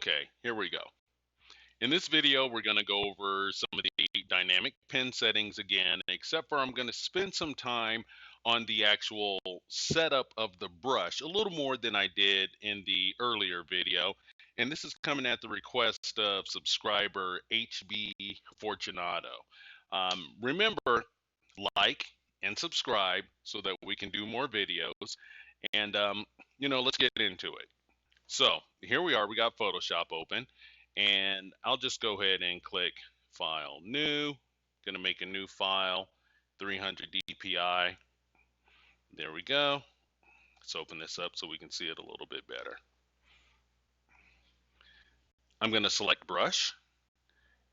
Okay, here we go. In this video, we're going to go over some of the dynamic pen settings again, except for I'm going to spend some time on the actual setup of the brush, a little more than I did in the earlier video. And this is coming at the request of subscriber HB Fortunato. Remember, like and subscribe so that we can do more videos. And, let's get into it. So here we are, we got Photoshop open, and I'll just go ahead and click File, New. Gonna make a new file, 300 dpi. There we go. Let's open this up so we can see it a little bit better. I'm gonna select brush,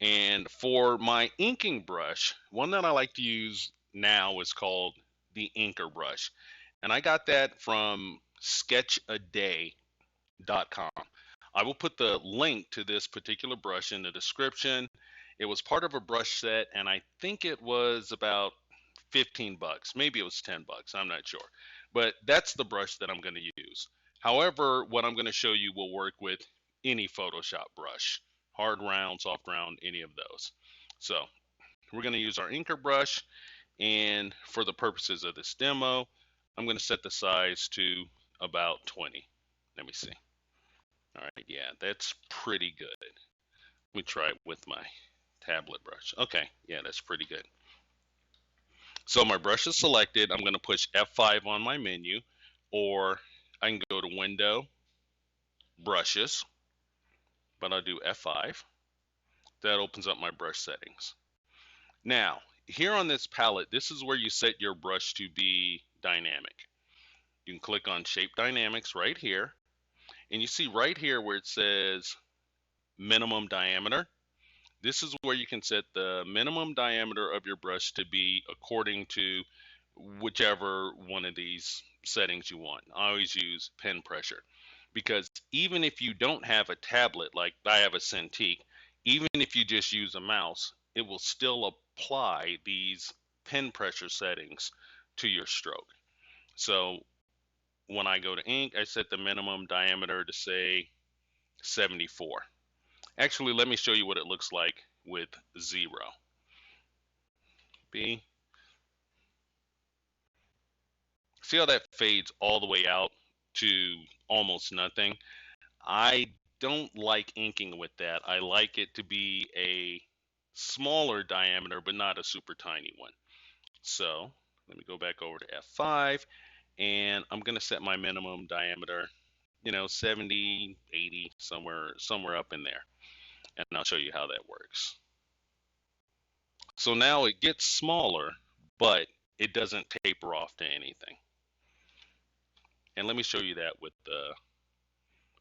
and for my inking brush, one that I like to use now is called the Inker brush, and I got that from sketchaday.com. I will put the link to this particular brush in the description. It was part of a brush set, and I think it was about 15 bucks. Maybe it was 10 bucks. I'm not sure. But that's the brush that I'm going to use. However, what I'm going to show you will work with any Photoshop brush. Hard round, soft round, any of those. So we're going to use our Inker brush, and for the purposes of this demo, I'm going to set the size to about 20. Let me see. All right, yeah, that's pretty good. Let me try it with my tablet brush. Okay, yeah, that's pretty good. So my brush is selected. I'm going to push F5 on my menu, or I can go to Window, Brushes, but I'll do F5. That opens up my brush settings. Now, here on this palette, this is where you set your brush to be dynamic. You can click on Shape Dynamics right here. And you see right here where it says minimum diameter. This is where you can set the minimum diameter of your brush to be according to whichever one of these settings you want. I always use pen pressure, because even if you don't have a tablet, like I have a Cintiq, even if you just use a mouse, it will still apply these pen pressure settings to your stroke. So when I go to ink, I set the minimum diameter to say 74. Actually, let me show you what it looks like with 0. B. See how that fades all the way out to almost nothing? I don't like inking with that. I like it to be a smaller diameter, but not a super tiny one. So let me go back over to F5, and I'm going to set my minimum diameter, 70, 80, somewhere up in there. And I'll show you how that works. So now it gets smaller, but it doesn't taper off to anything. And let me show you that with the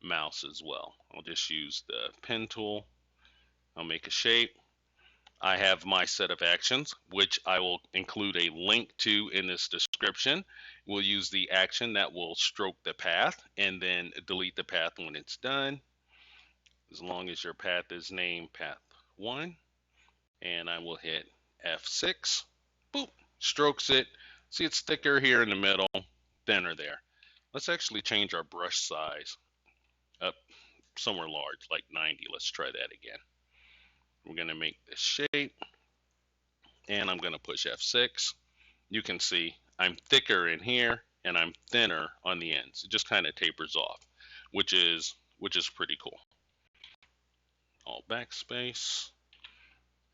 mouse as well. I'll just use the pen tool. I'll make a shape. I have my set of actions, which I will include a link to in this description. We'll use the action that will stroke the path and then delete the path when it's done, as long as your path is named path 1. And I will hit F6. Boop, strokes it. See, it's thicker here in the middle, thinner there. Let's actually change our brush size up somewhere large, like 90. Let's try that again. We're going to make this shape, and I'm going to push F6. You can see I'm thicker in here, and I'm thinner on the ends. It just kind of tapers off, which is pretty cool. Alt backspace,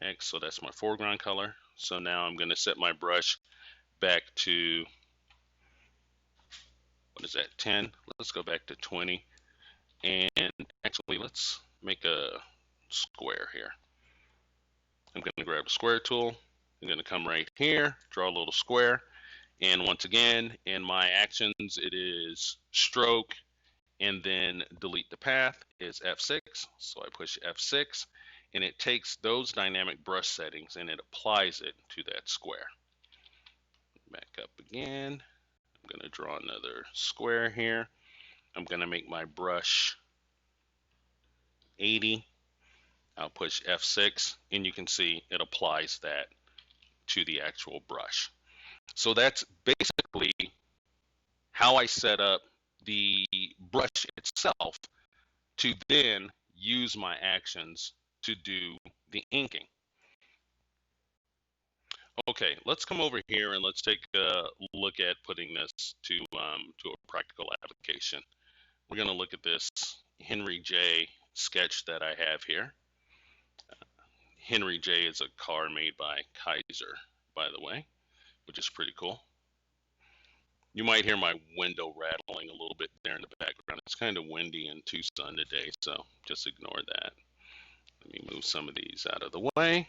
X, so that's my foreground color. So now I'm going to set my brush back to, what is that, 10? Let's go back to 20. And actually, let's make a square here. I'm going to grab the square tool. I'm going to come right here, draw a little square. And once again, in my actions, it is stroke and then delete the path is F6. So I push F6, and it takes those dynamic brush settings and it applies it to that square. Back up again. I'm going to draw another square here. I'm going to make my brush 80. I'll push F6, and you can see it applies that to the actual brush. So that's basically how I set up the brush itself to then use my actions to do the inking. Okay, let's come over here and let's take a look at putting this to a practical application. We're going to look at this Henry J sketch that I have here. Henry J is a car made by Kaiser, by the way, which is pretty cool. You might hear my window rattling a little bit there in the background. It's kind of windy in Tucson today, so just ignore that. Let me move some of these out of the way.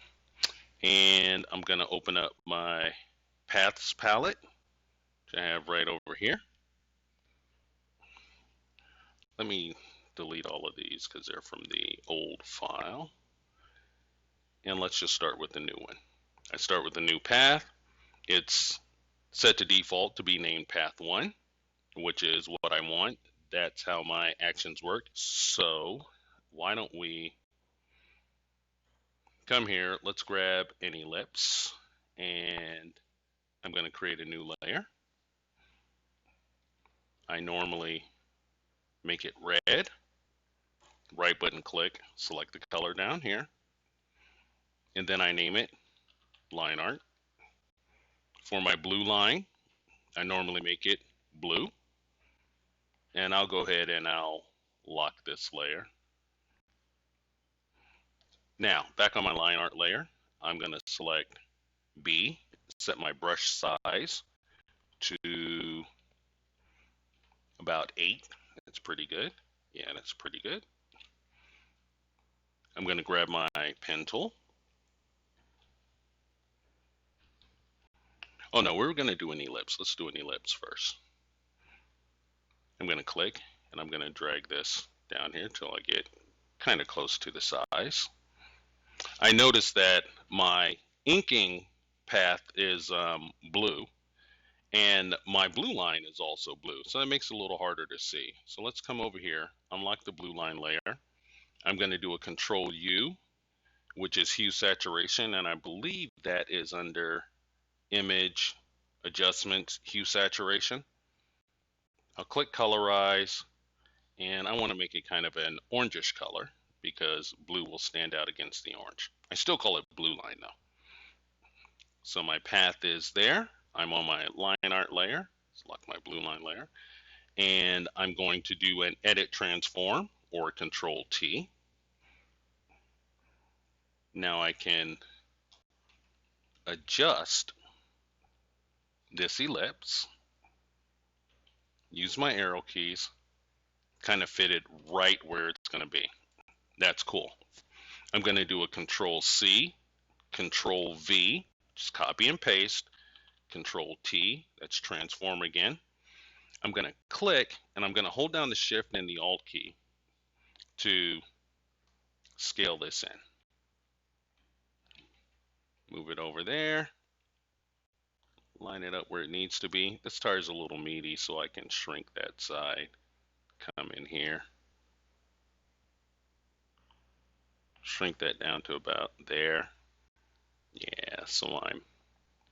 And I'm going to open up my paths palette, which I have right over here. Let me delete all of these because they're from the old file. And let's just start with the new one. I start with the new path. It's set to default to be named path 1, which is what I want. That's how my actions work. So why don't we come here, let's grab an ellipse, and I'm going to create a new layer. I normally make it red. Right button click, select the color down here, and then I name it line art. For my blue line, I normally make it blue, and I'll go ahead and I'll lock this layer. Now, back on my line art layer, I'm going to select B, set my brush size to about 8. That's pretty good. Yeah, that's pretty good. I'm going to grab my pen tool. Oh no, we're going to do an ellipse. Let's do an ellipse first. I'm going to click and I'm going to drag this down here till I get kind of close to the size. I notice that my inking path is blue, and my blue line is also blue, so that makes it a little harder to see. So let's come over here, unlock the blue line layer. I'm going to do a Control U, which is hue saturation, and I believe that is under image adjustments, hue saturation. I'll click colorize, and I want to make it kind of an orangish color because blue will stand out against the orange. I still call it blue line though. So my path is there. I'm on my line art layer, select my blue line layer, and I'm going to do an edit transform or Control T. Now I can adjust this ellipse, use my arrow keys, kind of fit it right where it's going to be. That's cool. I'm going to do a Control C, Control V, just copy and paste, Control T, that's transform again. I'm going to click and I'm going to hold down the Shift and the Alt key to scale this in. Move it over there. Line it up where it needs to be. This tire is a little meaty, so I can shrink that side. Come in here. Shrink that down to about there. Yeah, so I'm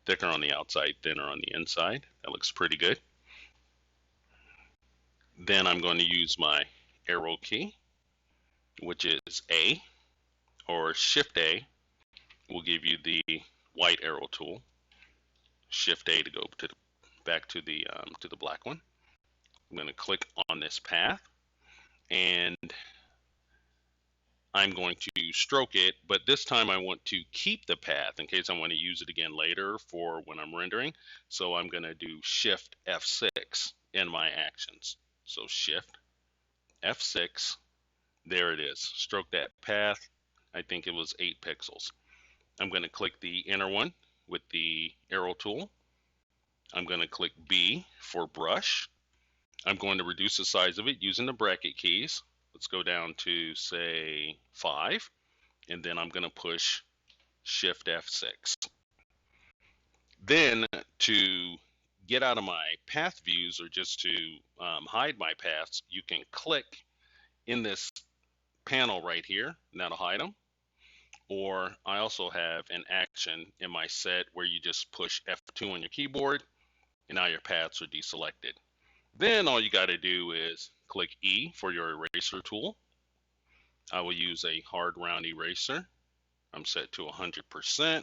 thicker on the outside, thinner on the inside. That looks pretty good. Then I'm going to use my arrow key, which is A, or Shift A will give you the white arrow tool. Shift A to go to back to the black one. I'm going to click on this path, and I'm going to stroke it, but this time I want to keep the path in case I want to use it again later for when I'm rendering. So I'm going to do Shift F6 in my actions. So Shift F6, there it is. Stroke that path. I think it was 8 pixels. I'm going to click the inner one with the arrow tool. I'm going to click B for brush. I'm going to reduce the size of it using the bracket keys. Let's go down to say 5, and then I'm going to push Shift F6. Then to get out of my path views or just to hide my paths, you can click in this panel right here, and that'll hide them. Or I also have an action in my set where you just push F2 on your keyboard, and now your paths are deselected. Then all you got to do is click E for your eraser tool. I will use a hard round eraser. I'm set to 100%.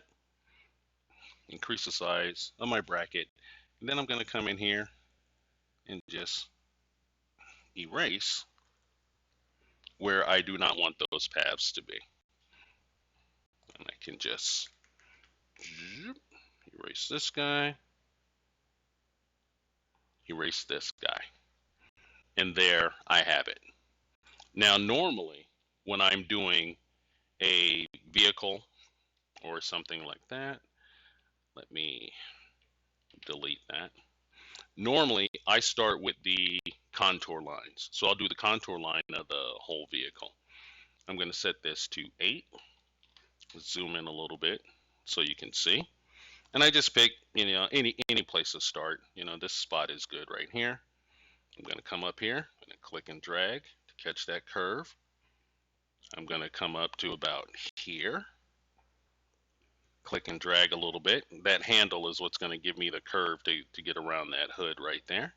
Increase the size of my bracket. And then I'm going to come in here and just erase where I do not want those paths to be. And I can just erase this guy, erase this guy. And there I have it. Now, normally, when I'm doing a vehicle or something like that, let me delete that. Normally, I start with the contour lines. So I'll do the contour line of the whole vehicle. I'm going to set this to 8. Zoom in a little bit so you can see. And I just pick, any place to start. This spot is good right here. I'm going to come up here and click and drag to catch that curve. I'm going to come up to about here. Click and drag a little bit. That handle is what's going to give me the curve to get around that hood right there.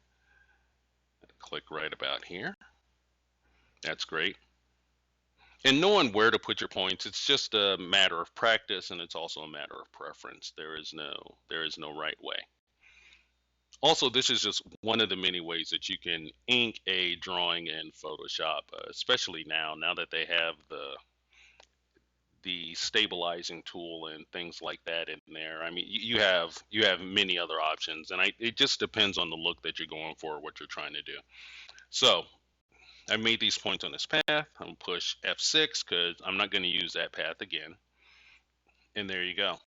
Click right about here. That's great. And knowing where to put your points, it's just a matter of practice, and it's also a matter of preference. There is no right way. Also, this is just one of the many ways that you can ink a drawing in Photoshop, especially now that they have the stabilizing tool and things like that in there. I mean, you have many other options, and it just depends on the look that you're going for, what you're trying to do. So I made these points on this path. I'm gonna push F6 because I'm not going to use that path again. And there you go.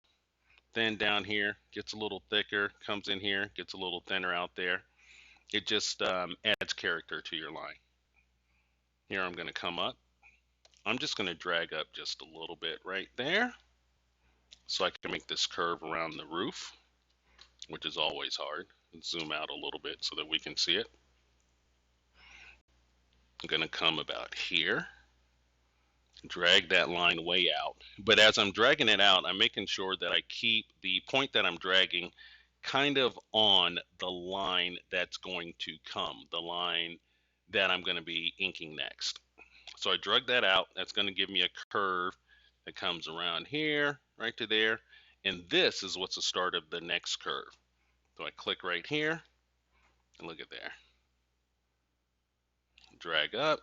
Then down here gets a little thicker, comes in here, gets a little thinner out there. It just adds character to your line. Here I'm going to come up. I'm just going to drag up just a little bit right there so I can make this curve around the roof, which is always hard. Zoom out a little bit so that we can see it. I'm going to come about here, drag that line way out. But as I'm dragging it out, I'm making sure that I keep the point that I'm dragging kind of on the line that's going to come, the line that I'm going to be inking next. So I drug that out. That's going to give me a curve that comes around here, right to there. And this is what's the start of the next curve. So I click right here and look at there. Drag up.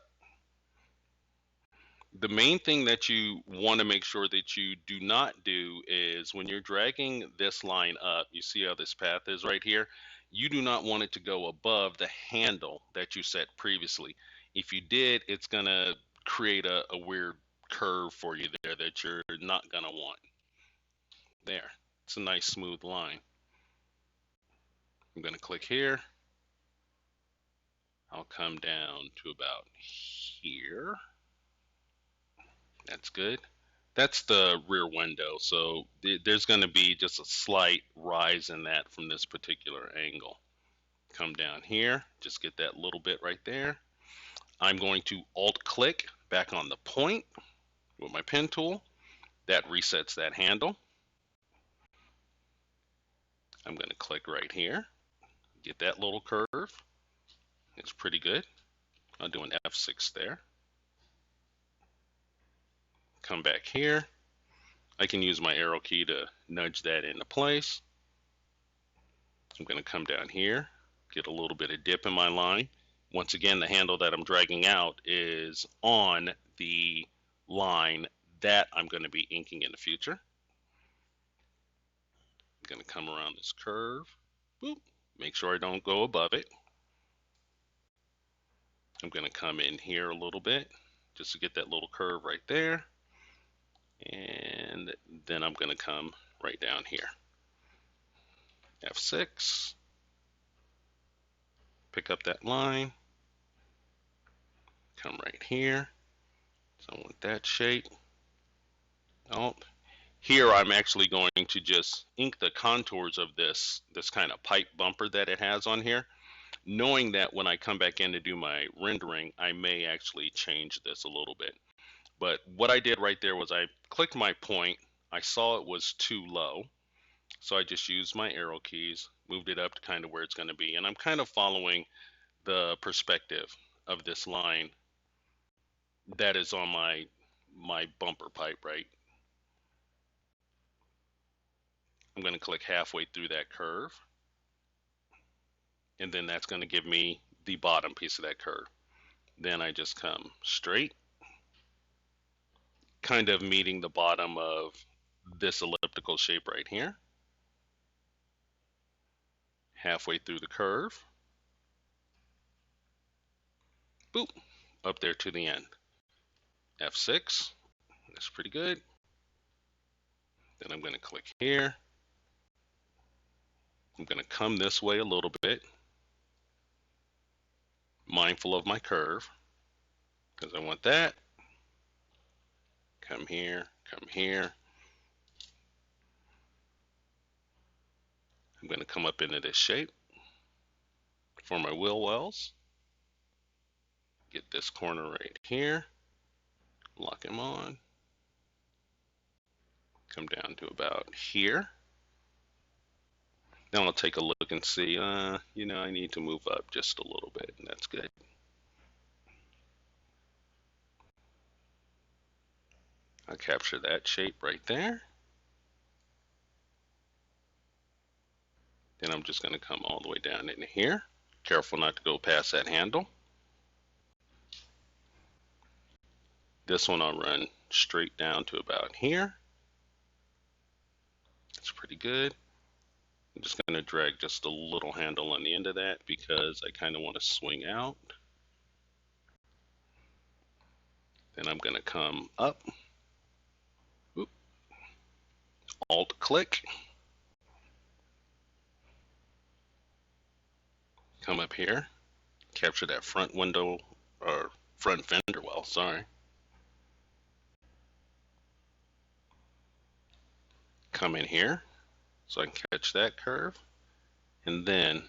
The main thing that you want to make sure that you do not do is when you're dragging this line up, you see how this path is right here? You do not want it to go above the handle that you set previously. If you did, it's going to create a weird curve for you there that you're not going to want. There, it's a nice smooth line. I'm going to click here. I'll come down to about here. That's good. That's the rear window, so there's going to be just a slight rise in that from this particular angle. Come down here, just get that little bit right there. I'm going to alt click back on the point with my pen tool. That resets that handle. I'm going to click right here, get that little curve. It's pretty good. I'll do an F6 there. Come back here. I can use my arrow key to nudge that into place. I'm going to come down here, get a little bit of dip in my line. Once again, the handle that I'm dragging out is on the line that I'm going to be inking in the future. I'm going to come around this curve. Boop. Make sure I don't go above it. I'm going to come in here a little bit just to get that little curve right there. And then I'm going to come right down here. F6. Pick up that line. Come right here. So I want that shape. Oh, here I'm actually going to just ink the contours of this kind of pipe bumper that it has on here, knowing that when I come back in to do my rendering, I may actually change this a little bit. But what I did right there was I clicked my point. I saw it was too low, so I just used my arrow keys, moved it up to kind of where it's going to be, and I'm kind of following the perspective of this line That is on my bumper pipe, right? I'm going to click halfway through that curve, and then that's going to give me the bottom piece of that curve. Then I just come straight, kind of meeting the bottom of this elliptical shape right here, halfway through the curve, boop, up there to the end. F6, that's pretty good. Then I'm going to click here. I'm going to come this way a little bit, mindful of my curve, because I want that. Come here, come here. I'm going to come up into this shape for my wheel wells. Get this corner right here, lock him on, come down to about here. Then I'll take a look and see, I need to move up just a little bit, and that's good. I'll capture that shape right there. Then I'm just going to come all the way down in here. Careful not to go past that handle. This one I'll run straight down to about here. That's pretty good. I'm just going to drag just a little handle on the end of that because I kind of want to swing out. Then I'm going to come up. Oop. Alt click. Come up here. Capture that front window or front fender well, sorry. Come in here so I can catch that curve. And then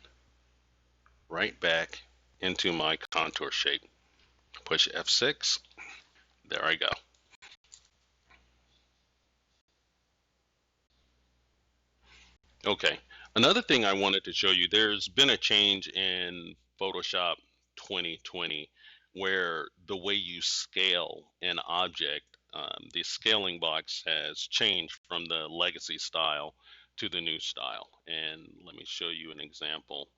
right back into my contour shape. Push F6. There I go. Okay. Another thing I wanted to show you, there's been a change in Photoshop 2020 where the way you scale an object, the scaling box has changed from the legacy style to the new style. And let me show you an example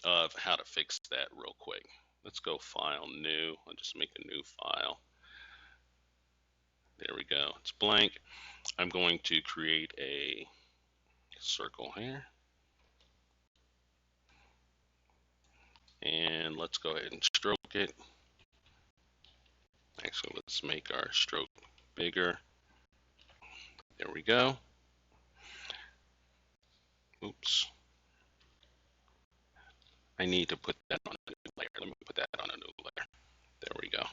of how to fix that real quick. Let's go File, New. I'll just make a new file. There we go. It's blank. I'm going to create a circle here. And let's go ahead and stroke it. Actually, let's make our stroke bigger. There we go. Oops. I need to put that on a new layer. Let me put that on a new layer. There we go.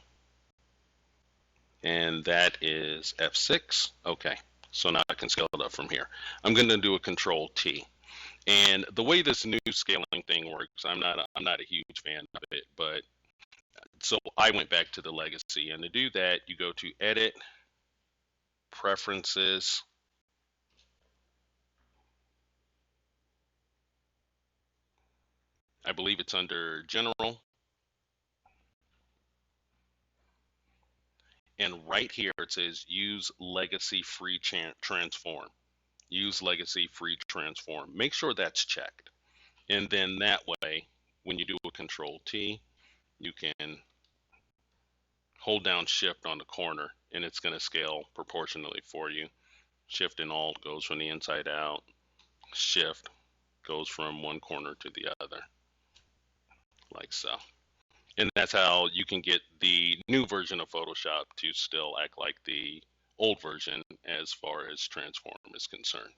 And that is F6. Okay. So now I can scale it up from here. I'm going to do a Control T. And the way this new scaling thing works, I'm not a huge fan of it, but so I went back to the legacy, and to do that, you go to Edit, Preferences, I believe it's under General, and right here it says Use Legacy Free Transform. Use Legacy Free Transform. Make sure that's checked, and then that way, when you do a Control T, you can hold down Shift on the corner, and it's going to scale proportionally for you. Shift and Alt goes from the inside out. Shift goes from one corner to the other, like so. And that's how you can get the new version of Photoshop to still act like the old version as far as transform is concerned.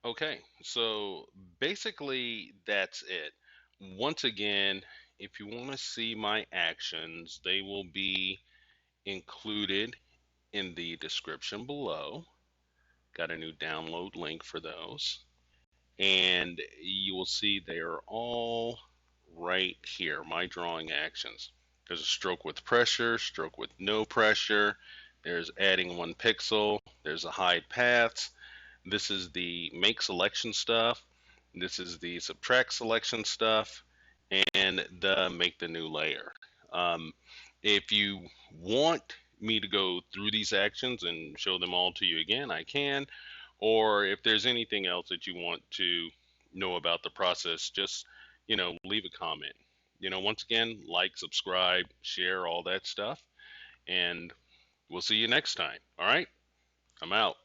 Okay, so basically that's it. Once again, if you want to see my actions, they will be included in the description below. Got a new download link for those. And you will see they are all right here, my drawing actions. There's a stroke with pressure, stroke with no pressure. There's adding 1 pixel. There's a hide paths. This is the make selection stuff. This is the subtract selection stuff. and make the new layer. Um, if you want me to go through these actions and show them all to you again, I can. Or if there's anything else that you want to know about the process, just, leave a comment. Once again, like, subscribe, share, all that stuff. And we'll see you next time. All right, I'm out.